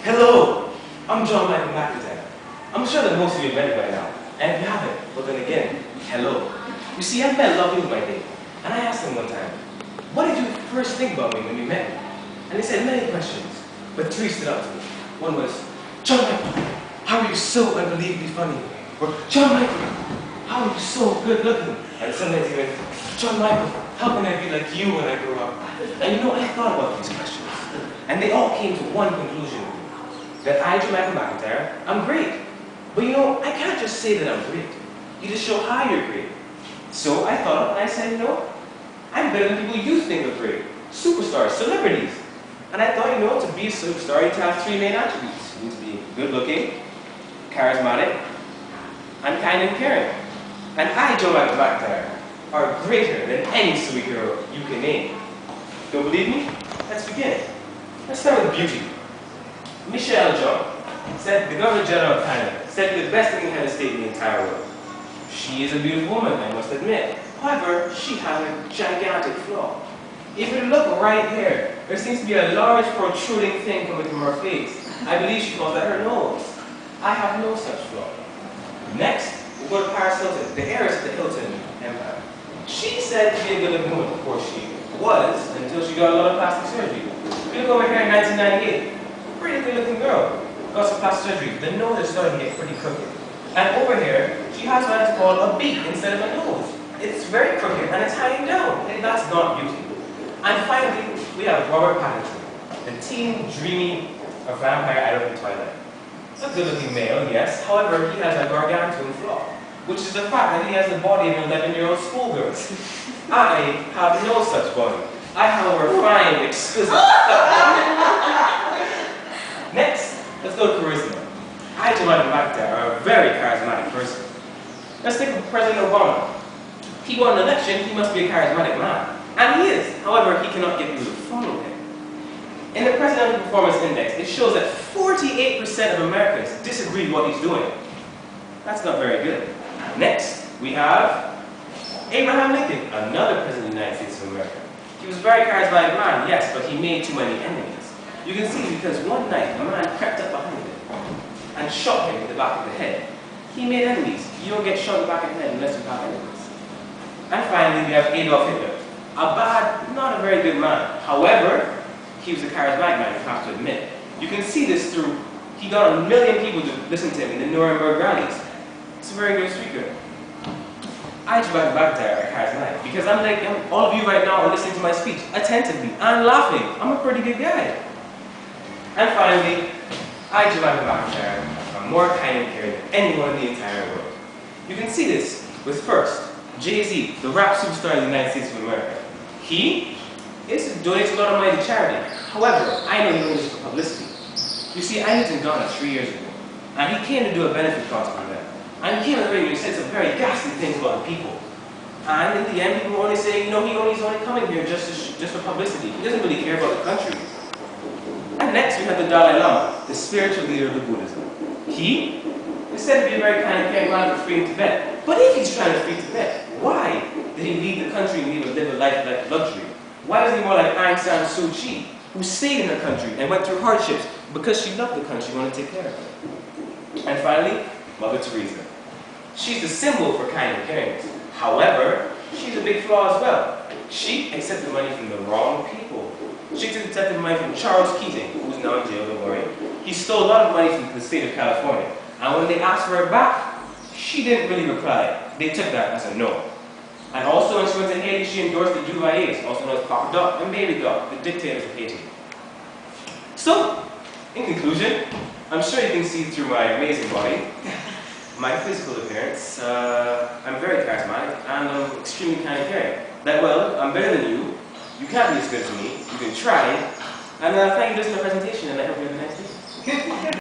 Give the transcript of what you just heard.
Hello, I'm John Michael McIntyre. I'm sure that most of you have met me by now, and if you haven't, well then again, hello. You see, I've met a lot of people by day, and I asked them one time, what did you first think about me when you met me? And they said many questions, but three stood out to me. One was, John Michael, how are you so unbelievably funny? Or, John Michael, how are you so good looking? And sometimes even, John Michael, how can I be like you when I grow up? And you know, I thought about these questions, and they all came to one conclusion. That I, John Michael McIntyre, I'm great. But you know, I can't just say that I'm great. You just show how you're great. So I thought, and I said, you know, I'm better than people you think are great. Superstars, celebrities. And I thought, you know, to be a superstar, you have three main attributes. You need to be good looking, charismatic, and kind and caring. And I, John Michael McIntyre, are greater than any superhero you can name. Don't believe me? Let's begin. Let's start with beauty. Michelle John, said the Governor General of Canada, said to be the best looking head of state in the entire world. She is a beautiful woman, I must admit. However, she has a gigantic flaw. If you look right here, there seems to be a large protruding thing coming from her face. I believe she calls that her nose. I have no such flaw. Next, we'll go to Paris Hilton, the heiress of the Hilton Empire. She said to be a good looking woman, of course she was, until she got a lot of plastic surgery. If you look over here in 1998, pretty good looking girl, got some plastic surgery. The nose is starting to get pretty crooked. And over here, she has what is called a beak instead of a nose. It's very crooked and it's hanging down. And that's not beauty. And finally, we have Robert Pattinson, the teen dreamy or vampire idol from Twilight. A good looking male, yes. However, he has a gargantuan flaw, which is the fact that he has the body of an 11-year-old schoolgirl. I have no such body. I have a refined, exquisite. Next, let's go to charisma. I, John Michael McIntyre, are a very charismatic person. Let's take President Obama. He won an election, he must be a charismatic man. And he is. However, he cannot get people to follow him. In the Presidential Performance Index, it shows that 48% of Americans disagree with what he's doing. That's not very good. Next, we have Abraham Lincoln, another President of the United States of America. He was a very charismatic man, yes, but he made too many enemies. You can see because one night a man crept up behind him and shot him in the back of the head. He made enemies. You don't get shot in the back of the head unless you have enemies. And finally, we have Adolf Hitler. A bad, not a very good man. However, he was a charismatic man, you have to admit. You can see this through, he got 1 million people to listen to him in the Nuremberg rallies. It's a very good speaker. I just back McIntyre are charismatic because I'm like, all of you right now are listening to my speech attentively and laughing. I'm a pretty good guy. And finally, I, John Michael McIntyre, am more kind and caring than anyone in the entire world. You can see this with first, Jay-Z, the rap superstar in the United States of America. He donates a lot of money to charity. However, I know he does this for publicity. You see, I lived in Ghana 3 years ago, and he came to do a benefit concert with them. And he came to the radio and he said some very ghastly things about the people. And in the end, people were only saying, you know, he's only coming here just for publicity. He doesn't really care about the country. And next we have the Dalai Lama, the spiritual leader of the Buddhism. He is said to be a very kind and caring man for freeing Tibet. But if he's trying to free Tibet, why did he leave the country and live a life of luxury? Why is he more like Aung San Suu Kyi, who stayed in her country and went through hardships because she loved the country and wanted to take care of it? And finally, Mother Teresa. She's the symbol for kind and caring. However, she's a big flaw as well. She accepted money from the wrong people. She accepted money from Charles Keating, who's now in jail, don't worry. He stole a lot of money from the state of California. And when they asked for it back, she didn't really reply. They took that as a no. And also when she went to Haiti, she endorsed the Duvaliers, also known as Papa Doc and Baby Doc, the dictators of Haiti. So, in conclusion, I'm sure you can see through my amazing body, my physical appearance, I'm very charismatic and I'm extremely kind and caring. That, well, I'm better than you. You can't be as good as me. You can try. And thank you for listening to my presentation, and I hope you have a nice day.